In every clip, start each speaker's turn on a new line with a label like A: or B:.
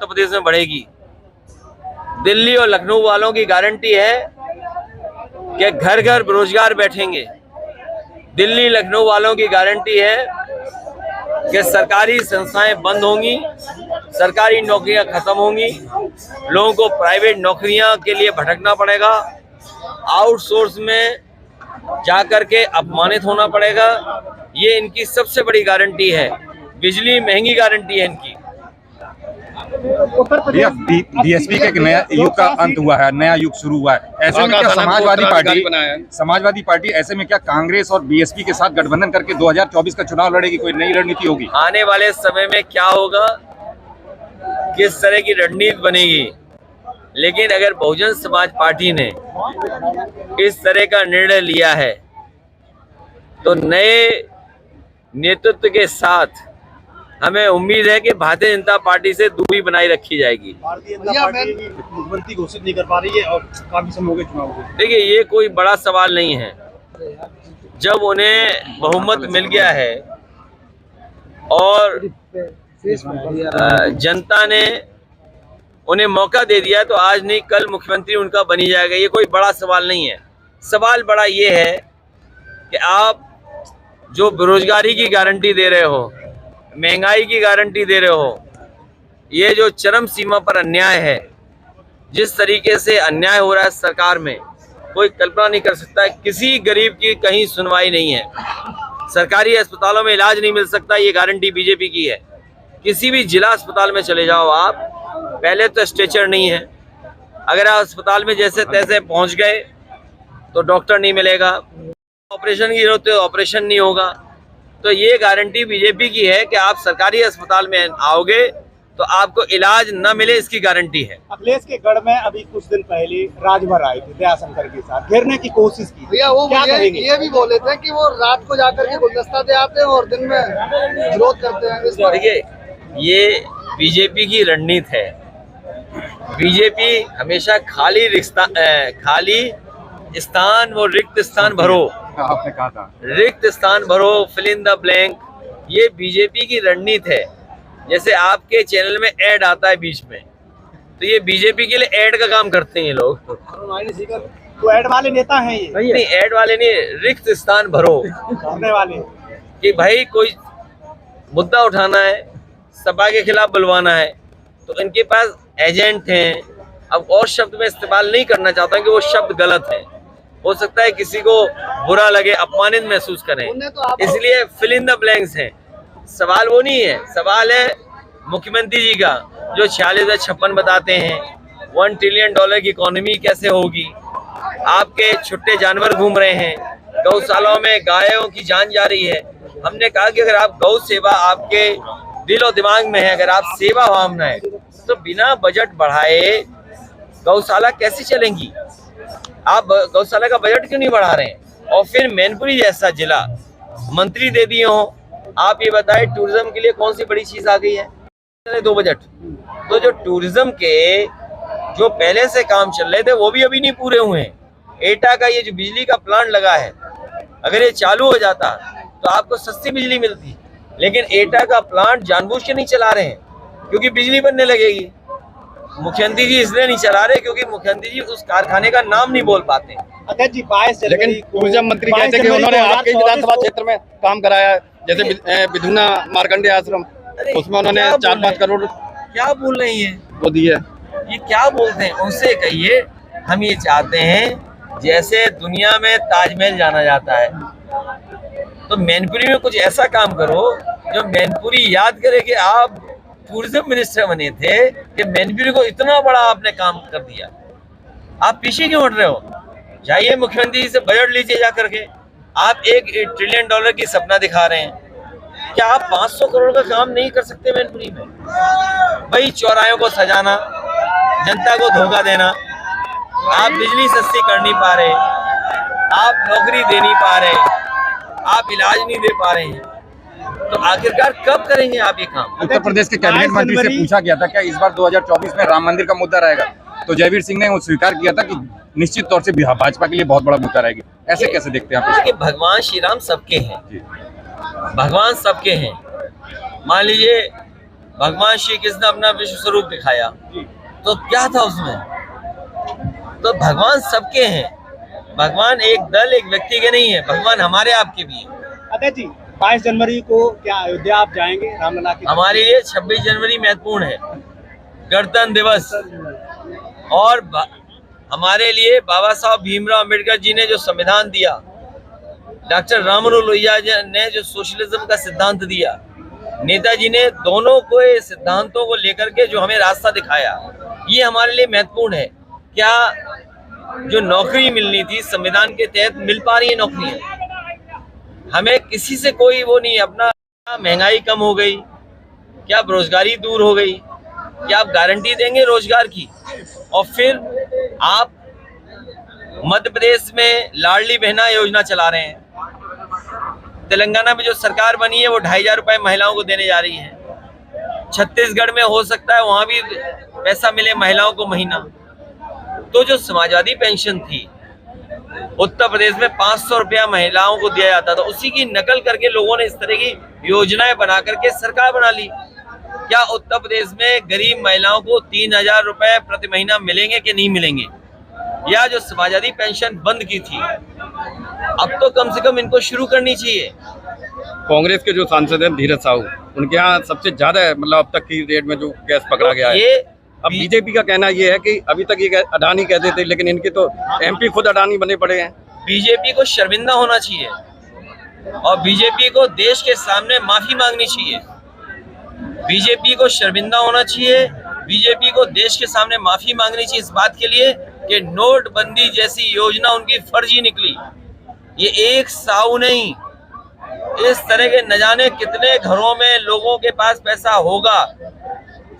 A: उत्तर प्रदेश में बढ़ेगी। दिल्ली और लखनऊ वालों की गारंटी है कि घर घर बेरोजगार बैठेंगे। दिल्ली लखनऊ वालों की गारंटी है कि सरकारी संस्थाएं बंद होंगी, सरकारी नौकरियां खत्म होंगी, लोगों को प्राइवेट नौकरियां के लिए भटकना पड़ेगा, आउटसोर्स में जाकर के अपमानित होना पड़ेगा। ये इनकी सबसे बड़ी गारंटी है। बिजली महंगी गारंटी है इनकी।
B: बीएसपी के एक नया युग का अंत हुआ है, नया युग शुरू हुआ है। ऐसे में क्या समाजवादी पार्टी ऐसे में क्या कांग्रेस और बीएसपी के साथ गठबंधन करके 2024 का चुनाव लड़ेगी? कोई नई रणनीति होगी?
A: आने वाले समय में क्या होगा, किस तरह की रणनीति बनेगी, लेकिन अगर बहुजन समाज पार्टी ने इस तरह का निर्णय लिया है तो नए नेतृत्व के साथ हमें उम्मीद है कि भारतीय जनता पार्टी से दूरी बनाई रखी जाएगी।
C: भारतीय जनता पार्टी मुख्यमंत्री घोषित नहीं कर पा रही है और काफी समय हो गए चुनाव को।
A: देखिए, ये कोई बड़ा सवाल नहीं है। जब उन्हें बहुमत मिल गया है और जनता ने उन्हें मौका दे दिया तो आज नहीं कल मुख्यमंत्री उनका बनी जाएगा। ये कोई बड़ा सवाल नहीं है। सवाल बड़ा ये है कि आप जो बेरोजगारी की गारंटी दे रहे हो, महंगाई की गारंटी दे रहे हो, ये जो चरम सीमा पर अन्याय है, जिस तरीके से अन्याय हो रहा है सरकार में, कोई कल्पना नहीं कर सकता। किसी गरीब की कहीं सुनवाई नहीं है, सरकारी अस्पतालों में इलाज नहीं मिल सकता, ये गारंटी बीजेपी की है। किसी भी जिला अस्पताल में चले जाओ आप, पहले तो स्ट्रेचर नहीं है, अगर आप अस्पताल में जैसे तैसे पहुंच गए तो डॉक्टर नहीं मिलेगा, ऑपरेशन की जरूरत है ऑपरेशन नहीं होगा। तो ये गारंटी बीजेपी की है कि आप सरकारी अस्पताल में आओगे तो आपको इलाज न मिले, इसकी गारंटी है।
C: अखिलेश के गढ़ में अभी कुछ दिन पहले राजभर आए थे, दयाशंकर के साथ घेरने की कोशिश की।
D: भैया वो ये भी बोले थे कि वो रात को जाकर के गुलदस्ता दे आते हैं और दिन में विरोध करते हैं।
A: देखिए, ये बीजेपी की रणनीति है। बीजेपी हमेशा खाली स्थान वो रिक्त स्थान भरो,
B: आपने कहा था
A: रिक्त स्थान भरो, फिल इन द ब्लैंक, ये बीजेपी की रणनीति है। जैसे आपके चैनल में ऐड आता है बीच में, तो ये बीजेपी के लिए ऐड का काम करते हैं ये लोग।
C: तो ऐड वाले नेता हैं ये?
A: नहीं, ऐड वाले नहीं, रिक्त स्थान भरो
C: भरने वाले
A: कि भाई कोई मुद्दा उठाना है, सपा के खिलाफ बुलवाना है, तो इनके पास एजेंट हैं। अब और शब्द में इस्तेमाल नहीं करना चाहता कि वो शब्द गलत है, हो सकता है किसी को बुरा लगे, अपमानित महसूस करें, इसलिए फिल इन द ब्लैंक्स है। सवाल वो नहीं है, सवाल है मुख्यमंत्री जी का जो 46,56 बताते हैं। $1 ट्रिलियन की इकोनॉमी कैसे होगी? आपके छुट्टे जानवर घूम रहे हैं, गौशालाओं में गायों की जान जा रही है। हमने कहा कि अगर आप गौ सेवा आपके दिल और दिमाग में है, अगर आप सेवा भावना है, तो बिना बजट बढ़ाए गौशाला कैसे चलेंगी? आप गौशाला का बजट क्यों नहीं बढ़ा रहे हैं? और फिर मैनपुरी जैसा जिला मंत्री दे दिए हो। आप ये बताएं, टूरिज्म के लिए कौन सी बड़ी चीज आ गई है? 2 बजट। तो जो टूरिज्म के जो पहले से काम चल रहे थे वो भी अभी नहीं पूरे हुए हैं। एटा का ये जो बिजली का प्लांट लगा है, अगर ये चालू हो जाता तो आपको सस्ती बिजली मिलती, लेकिन एटा का प्लांट जानबूझ के नहीं चला रहे हैं क्योंकि बिजली बनने लगेगी। मुख्यमंत्री जी इसलिए नहीं चला रहे क्योंकि मुख्यमंत्री जी उस कारखाने का नाम नहीं बोल पाते।
C: अध्यक्ष जी, 22 जनवरी
E: लेकिन टूरिज्म मंत्री कहते हैं कि उन्होंने आपके विधानसभा क्षेत्र में काम कराया, जैसे विधुना मार्कंडे आश्रम, उसमें उन्होंने 4-5 करोड़
A: क्या बोल रही है
E: वो दिए।
A: ये क्या बोलते हैं? उनसे कहिए हम ये चाहते हैं जैसे दुनिया में ताजमहल जाना जाता है, तो मैनपुरी में कुछ ऐसा काम करो जो मैनपुरी याद करे कि आप टूरिज्म मिनिस्टर बने थे, कि मैनपुरी को इतना बड़ा आपने काम कर दिया। आप पीछे क्यों हट रहे हो? जाइए मुख्यमंत्री जी से बजट लीजिए जा करके। आप $1 ट्रिलियन की सपना दिखा रहे हैं, क्या आप 500 करोड़ का काम नहीं कर सकते मैनपुरी में? भाई चौराहों को सजाना, जनता को धोखा देना, आप बिजली सस्ती कर नहीं पा रहे, आप नौकरी दे नहीं पा रहे, आप इलाज नहीं दे पा रहे हैं, तो आखिरकार कब करेंगे आप ये काम?
B: उत्तर प्रदेश के कैबिनेट मंत्री से पूछा गया था क्या इस बार 2024 में राम मंदिर का मुद्दा रहेगा, तो जयवीर सिंह ने वो स्वीकार किया था कि निश्चित तौर से भाजपा के लिए बहुत बड़ा मुद्दा रहेगी। ऐसे कैसे देखते हैं आप?
A: भगवान श्री राम सबके हैं, भगवान सबके हैं। मान लीजिए भगवान श्री कृष्ण ने अपना विश्व स्वरूप दिखाया, तो क्या था उसमें? तो भगवान सबके हैं, भगवान एक दल एक व्यक्ति के नहीं है, भगवान हमारे आपके भी है।
C: अध्यक्ष जी 22 जनवरी को क्या अयोध्या आप जाएंगे रामलला की?
A: हमारे लिए 26 जनवरी महत्वपूर्ण है, गणतंत्र दिवस, और हमारे लिए बाबा साहब भीमराव अम्बेडकर जी ने जो संविधान दिया, डॉक्टर राममनोहर लोहिया जी ने जो सोशलिज्म का सिद्धांत दिया, नेताजी ने दोनों को ये सिद्धांतों को लेकर के जो हमें रास्ता दिखाया, ये हमारे लिए महत्वपूर्ण है। क्या जो नौकरी मिलनी थी संविधान के तहत मिल पा रही है नौकरियां? हमें किसी से कोई वो नहीं, अपना महंगाई कम हो गई, क्या बेरोजगारी दूर हो गई, क्या आप गारंटी देंगे रोजगार की? और फिर आप मध्य प्रदेश में लाडली बहना योजना चला रहे हैं, तेलंगाना में जो सरकार बनी है वो 2500 रुपए महिलाओं को देने जा रही है, छत्तीसगढ़ में हो सकता है वहां भी पैसा मिले महिलाओं को महीना। तो जो समाजवादी पेंशन थी उत्तर प्रदेश में 500 रुपया महिलाओं को दिया जाता था, उसी की नकल करके लोगों ने इस तरह की योजनाएं बना करके सरकार बना ली। क्या उत्तर प्रदेश में गरीब महिलाओं को 3000 रुपए प्रति महीना मिलेंगे कि नहीं मिलेंगे? या जो समाजवादी पेंशन बंद की थी, अब तो कम से कम इनको शुरू करनी चाहिए।
E: कांग्रेस के जो सांसद हैं धीरज साहू, उनके यहाँ सबसे ज्यादा मतलब अब तक की रेट में जो गैस पकड़ा गया है। अब बीजेपी का कहना ये है कि अभी तक ये अडानी कहते थे, लेकिन इनके तो एमपी खुद अडानी बने पड़े हैं।
A: बीजेपी को शर्मिंदा होना चाहिए और बीजेपी को देश के सामने माफी मांगनी चाहिए। बीजेपी को शर्मिंदा होना चाहिए, बीजेपी को देश के सामने माफी मांगनी चाहिए इस बात के लिए कि नोटबंदी जैसी योजना उनकी फर्जी निकली। ये एक साऊ नहीं, इस तरह के न जाने कितने घरों में लोगों के पास पैसा होगा।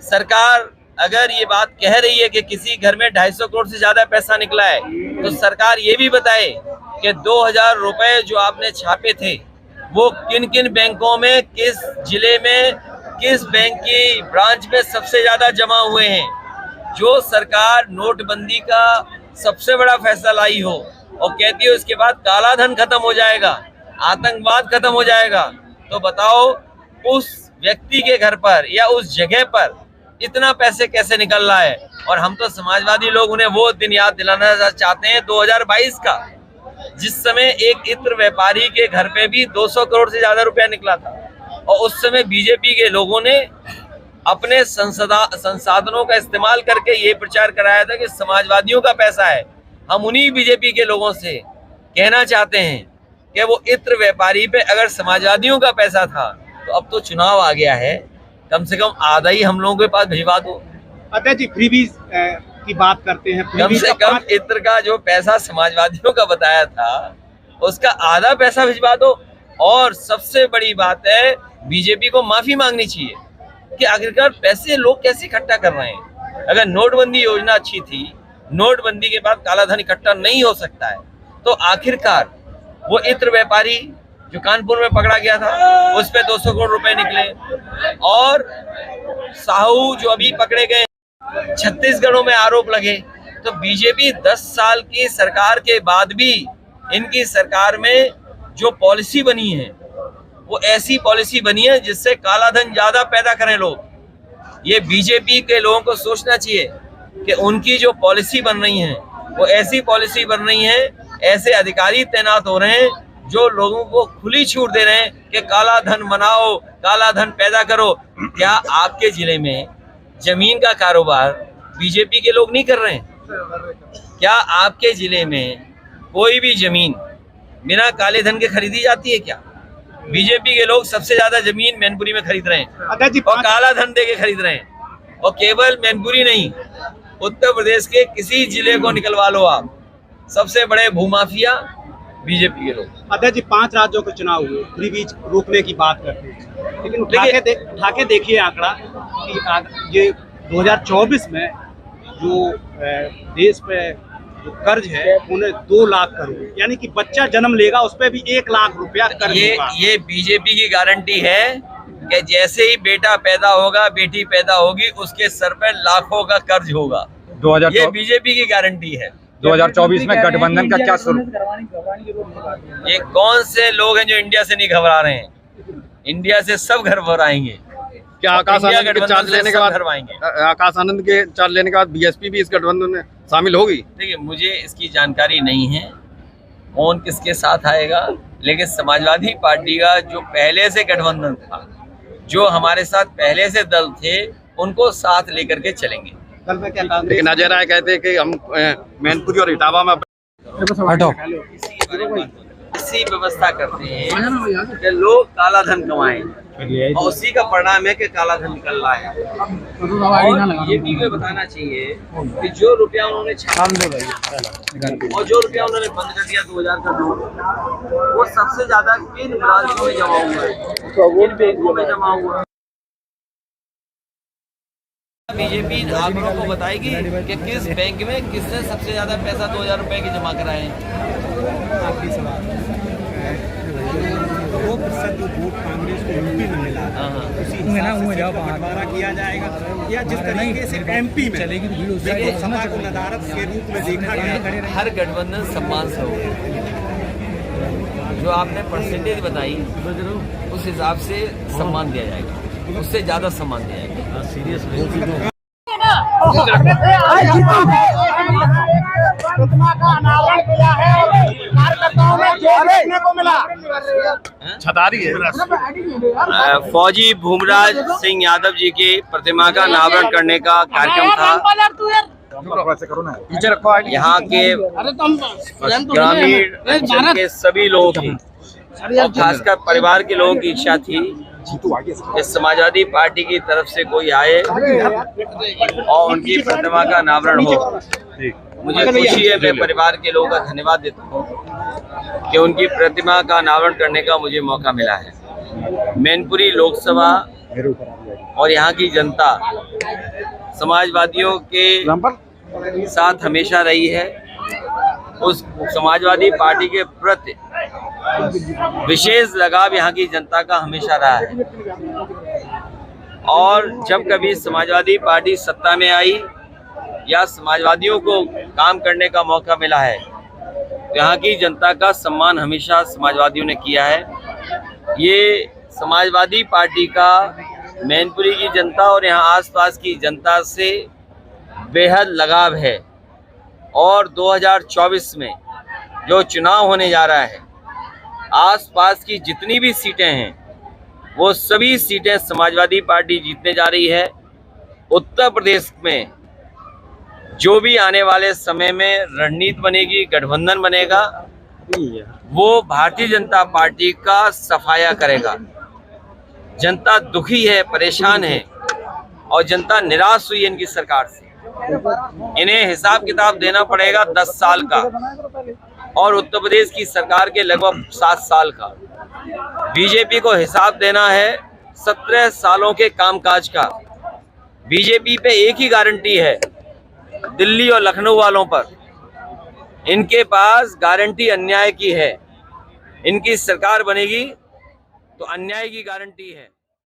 A: सरकार अगर ये बात कह रही है कि किसी घर में 250 करोड़ से ज्यादा पैसा निकला है, तो सरकार ये भी बताए कि 2000 रुपए जो आपने छापे थे वो किन किन बैंकों में, किस जिले में, किस बैंक की ब्रांच में सबसे ज्यादा जमा हुए हैं। जो सरकार नोटबंदी का सबसे बड़ा फैसला लाई हो और कहती है उसके बाद काला धन खत्म हो जाएगा, आतंकवाद खत्म हो जाएगा, तो बताओ उस व्यक्ति के घर पर या उस जगह पर इतना पैसे कैसे निकल रहा है? और हम तो समाजवादी लोग उन्हें वो दिन याद दिलाना चाहते हैं 2022 का, जिस समय एक इत्र व्यापारी के घर पे भी 200 करोड़ से ज्यादा रुपया निकला था, और उस समय बीजेपी के लोगों ने अपने संसाधनों का इस्तेमाल करके ये प्रचार कराया था कि समाजवादियों का पैसा है। हम उन्हीं बीजेपी के लोगों से कहना चाहते हैं कि वो इत्र व्यापारी पे अगर समाजवादियों का पैसा था, तो अब तो चुनाव आ गया है, कम से कम आधा ही हम लोगों के पास भिजवा दो।
C: अध्यक्ष जी फ्रीबीज की बात करते हैं,
A: कम से कम इत्र का जो पैसा समाजवादियों का बताया था उसका आधा पैसा भिजवा दो। और सबसे बड़ी बात है, बीजेपी को माफी मांगनी चाहिए कि आखिरकार पैसे लोग कैसे इकट्ठा कर रहे हैं। अगर नोटबंदी योजना अच्छी थी, नोटबंदी के बाद काला धन इकट्ठा नहीं हो सकता है, तो आखिरकार वो इत्र व्यापारी जो कानपुर में पकड़ा गया था उस पे 200 करोड़ रुपए निकले, और साहू जो अभी पकड़े गए, छत्तीसगढ़ों में आरोप लगे। तो बीजेपी 10 साल की सरकार के बाद भी इनकी सरकार में जो पॉलिसी बनी है वो ऐसी पॉलिसी बनी है जिससे काला धन ज्यादा पैदा करें लोग। ये बीजेपी के लोगों को सोचना चाहिए कि उनकी जो पॉलिसी बन रही है वो ऐसी पॉलिसी बन रही है, ऐसे अधिकारी तैनात हो रहे हैं जो लोगों को खुली छूट दे रहे हैं कि काला धन बनाओ, काला धन पैदा करो। क्या आपके जिले में जमीन का कारोबार बीजेपी के लोग नहीं कर रहे हैं? क्या आपके जिले में कोई भी जमीन बिना काले धन के खरीदी जाती है क्या? बीजेपी के लोग सबसे ज्यादा जमीन मैनपुरी में खरीद रहे हैं और काला धन दे के खरीद रहे हैं। और केवल मैनपुरी नहीं, उत्तर प्रदेश के किसी जिले को निकलवा लो आप, सबसे बड़े भूमाफिया बीजेपी के लोग।
C: अध्यक्ष जी 5 राज्यों के चुनाव हुए, फ्रीबीज रोकने की बात करते हैं, लेकिन उठा के देखिए आंकड़ा कि ये 2024 में जो देश पे जो कर्ज है उन्हें 2 लाख करोड़, यानी कि बच्चा जन्म लेगा उस पर भी 1 लाख रुपया कर्ज होगा।
A: ये बीजेपी की गारंटी है कि जैसे ही बेटा पैदा होगा, बेटी पैदा होगी, उसके सर पर लाखों का कर्ज होगा। ये बीजेपी की गारंटी है।
B: 2024 में गठबंधन का क्या स्वरूप?
A: ये कौन से लोग हैं जो इंडिया से नहीं घबरा रहे हैं? इंडिया से सब घबराएंगे।
E: क्या आकाश
A: इंडिया
E: आनंद के चार्ज
A: गठबंधन
E: लेने
A: से
E: के बाद
A: सब भरवाएंगे।
E: आकाश आनंद के चार्ज लेने के बाद बीएसपी भी इस गठबंधन में शामिल होगी?
A: देखिए, मुझे इसकी जानकारी नहीं है कौन किसके साथ आएगा, लेकिन समाजवादी पार्टी का जो पहले से गठबंधन था, जो हमारे साथ पहले से दल थे, उनको साथ लेकर के चलेंगे।
C: कल में क्या कांग्रेस
E: लेकिन अजय राय कहते हैं कि हम मैनपुरी और इटावा में
A: इसी व्यवस्था करते हैं कि लोग काला धन कमाएं, और उसी का परिणाम है कि काला धन निकल रहा है। और ये भी बताना चाहिए कि जो रुपया उन्होंने और जो रुपया उन्होंने बंद कर दिया 2000 का नोट, वो सबसे ज्यादा किन ब्रांचों में जमा हुआ है, किन बैंकों में जमा हुआ है। बीजेपी आंकड़ों को बताएगी कि किस बैंक में किसने सबसे ज्यादा पैसा 2000 रुपए के जमा कराए हैं।
C: आखिरी सवाल, 2% जो वोट कांग्रेस को यूपी में मिला, उसी हिसाब से बंटवारा किया जाएगा, या जिस तरीके से एमपी में देखिए सभा को नदारत के रूप में देखा गया।
A: हर गठबंधन सम्मान से होगा। जो आपने परसेंटेज बताई, उस हिसाब से सम्मान दिया जाएगा, उससे ज्यादा सम्मान दिया जाएगा। सीरियसली
F: प्रतिमा का अनावरण किया है और कार्यकर्ताओं में जोश देखने को मिला।
E: छतारी है।
A: फौजी भूमराज सिंह यादव जी की प्रतिमा का अनावरण करने का कार्यक्रम था। यहाँ के ग्रामीण अंचल के सभी लोगों की, और खासकर परिवार के लोगों की इच्छा थी कि समाजवादी पार्टी की तरफ से कोई आए और उनकी प्रतिमा का अनावरण हो। मुझे खुशी है, मैं परिवार के लोगों का धन्यवाद देता हूँ कि उनकी प्रतिमा का अनावरण करने का मुझे मौका मिला है। मैनपुरी लोकसभा और यहाँ की जनता समाजवादियों के साथ हमेशा रही है। उस समाजवादी पार्टी के प्रति विशेष लगाव यहाँ की जनता का हमेशा रहा है, और जब कभी समाजवादी पार्टी सत्ता में आई या समाजवादियों को काम करने का मौका मिला है, तो यहाँ की जनता का सम्मान हमेशा समाजवादियों ने किया है। ये समाजवादी पार्टी का मैनपुरी की जनता और यहाँ आसपास की जनता से बेहद लगाव है, और 2024 में जो चुनाव होने जा रहा है, आसपास की जितनी भी सीटें हैं, वो सभी सीटें समाजवादी पार्टी जीतने जा रही है। उत्तर प्रदेश में जो भी आने वाले समय में रणनीति बनेगी, गठबंधन बनेगा, वो भारतीय जनता पार्टी का सफाया करेगा। जनता दुखी है, परेशान है, और जनता निराश हुई है इनकी सरकार से। इन्हें हिसाब किताब देना पड़ेगा 10 साल का, और उत्तर प्रदेश की सरकार के लगभग 7 साल का। बीजेपी को हिसाब देना है 17 सालों के कामकाज का। बीजेपी पे एक ही गारंटी है, दिल्ली और लखनऊ वालों पर। इनके पास गारंटी अन्याय की है। इनकी सरकार बनेगी तो अन्याय की गारंटी है।